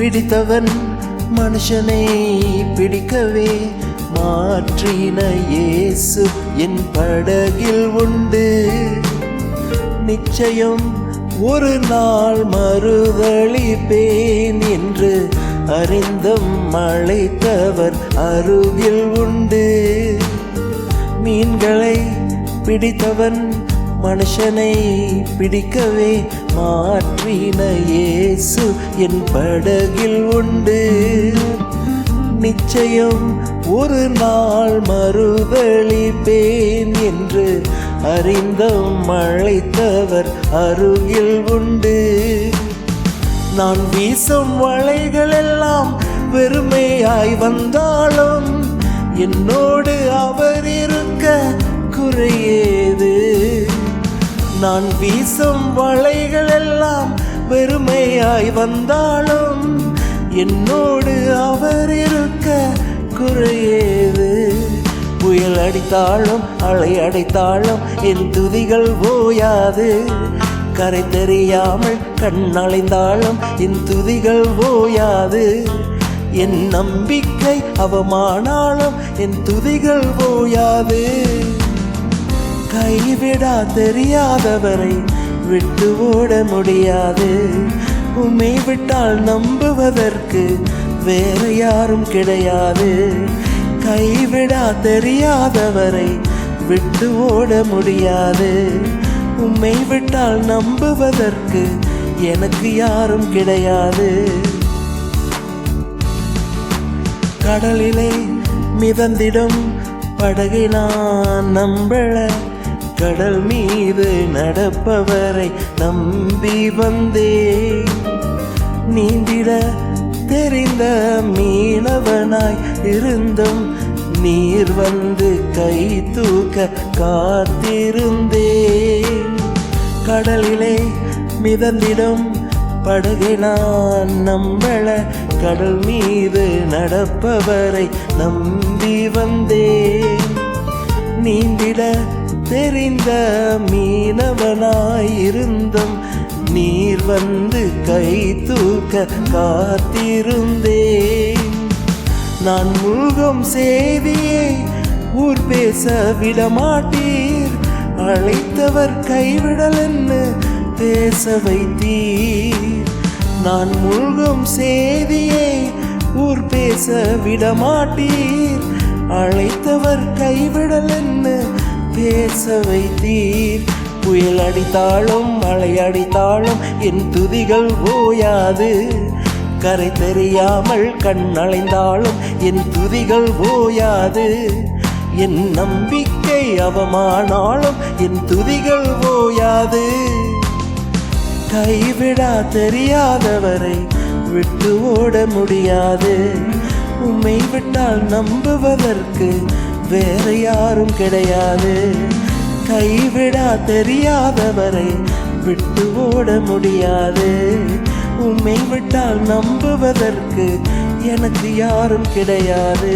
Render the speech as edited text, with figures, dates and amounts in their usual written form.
பிடித்தவன் மனுஷனை பிடிக்கவே மாற்றின இயேசு என் படகில் உண்டு. நிச்சயம் ஒரு நாள் மறுதளிப்பேன் என்று அறிந்தும் அழைத்தவர் அருகில் உண்டு. மீன்களை பிடித்தவன் மனுஷனை பிடிக்கவே மாற்றின இயேசு என் படகில் உண்டு. நிச்சயம் ஒரு நாள் மறுதளிப்பேன் என்று அறிந்தும் அழைத்தவர் அருகில் உண்டு. நான் வீசும் வலைகளெல்லாம் வெறுமையாய் வந்தாலும் என்னோடு அவர் இருக்க குறையேது. நான் வீசும் வலைகளெல்லாம் வெறுமையாய் வந்தாலும் என்னோடு அவர் இருக்க குறையேது. புயல் அடித்தாலும் அலை அடைத்தாலும் என் துதிகள் ஓயாது. கரை தெரியாமல் கண்ணடைந்தாலும் என் துதிகள் ஓயாது. என் நம்பிக்கை அவமானாலும் என் துதிகள் ஓயாது. கைவிடா தெரியாதவரை விட்டு ஓட முடியாது. உம்மை விட்டால் நம்புவதற்கு வேற யாரும் கிடையாது. கைவிடா தெரியாதவரை விட்டு ஓட முடியாது. உம்மை விட்டால் நம்புவதற்கு எனக்கு யாரும் கிடையாது. கடலிலே மிதந்திடும் படகை நான் நம்பல. கடல் மீது நடப்பவரை நம்பி வந்தேன். நீந்திட தெரிந்த மீனவனாய் இருந்தும் நீர் வந்து கை தூக்க காத்திருந்தேன். கடலிலே மிதந்திடும் படகை நான் நம்பல. கடல் மீது நடப்பவரை நம்பி வந்தேன். நீந்திட தெரிந்த மீனவனாயிருந்தும் நீர் வந்து கை தூக்க காத்திருந்தேன். நான் மூழ்கும் செய்தியை ஊர் பேச விடமாட்டீர். அழைத்தவர் கைவிடல் என்று பேச வைத்தீர். நான் மூழ்கும் செய்தியை ஊர் பேச விடமாட்டீர். அழைத்தவர் கைவிடல் என்று பேச வைத்தீர். புயல் அடித்தாலும் மழை அடித்தாலும் என் துதிகள் ஓயாது. கரை தெரியாமல் கண்ணடைந்தாலும் என் துதிகள் ஓயாது. என் நம்பிக்கை அவமானாலும் என் துதிகள் ஓயாது. கைவிடா தெரியாதவரை விட்டு ஓட முடியாது. உம்மை விட்டால் நம்புவதற்கு வேற யாரும் கிடையாது. கைவிடா தெரியாதவரை விட்டு ஓட முடியாது. உம்மை விட்டால் நம்புவதற்கு எனக்கு யாரும் கிடையாது.